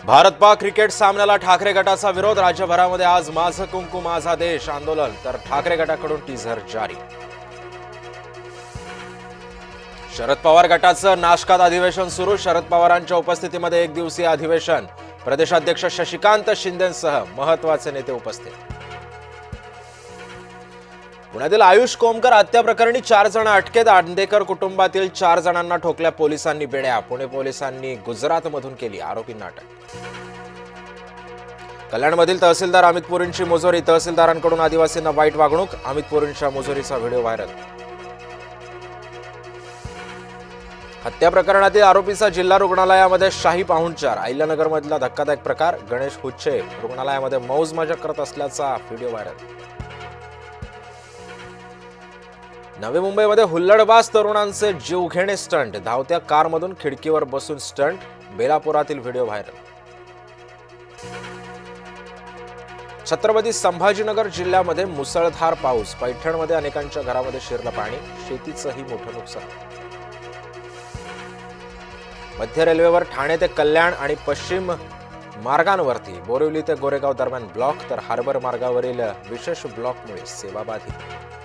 Bharat Pak cricket सामन्याला ठाकरे गटाचा विरोध। राज्यभरामध्ये आज माझं कुंकू माझा देश आंदोलन, तर ठाकरे गटाकडून टीझर जारी। शरद पवार गटाचं नाशकात अधिवेशन सुरू। शरद पवारांच्या उपस्थितीमध्ये एक दिवसीय अधिवेशन। प्रदेशाध्यक्ष शशिकांत शिंदेंसह महत्त्वाचे नेते उपस्थित। पुण्यातील आयुष कोमकर हत्या प्रकरणी 4 जण अटकेत। आंदेकर कुटुंबातील 4 जणांना ठोकल्या पोलिसांनी बेड्या। पुणे पोलिसांनी गुजरातमधून केली आरोपींना अटक। कल्याणमधील तहसीलदार अमित पुरींची मुजोरी। तहसीलदारांकडून आदिवासींना वाईट वागणूक। अमित पुरींच्या मुजोरीचा व्हिडिओ व्हायरल। हत्या प्रकरणातील आरोपीचा जिल्हा रुग्णालयामध्ये शाही पाहुणचार। अहिल्यानगरमधला धक्कादायक प्रकार। गणेश हुच्चे रुग्णालयामध्ये मौज मजा करत असल्याचा व्हिडिओ व्हायरल। नवी मुंबईमध्ये हुल्लडबाज तरुणांचे जीवघेणे स्टंट। धावत्या कारमधून खिडकीवर बसून स्टंट। बेलापुरातील व्हिडिओ व्हायरल। छत्रपती संभाजीनगर जिल्ह्यामध्ये मुसळधार पाऊस। पैठणमध्ये अनेकांच्या घरामध्ये शिरलं पाणी। शेतीचंही मोठं नुकसान। मध्य रेल्वेवर ठाणे ते कल्याण आणि पश्चिम मार्गांवरती बोरिवली ते गोरेगाव दरम्यान ब्लॉक, तर हार्बर मार्गावरील विशेष ब्लॉकमुळे सेवा बाधित।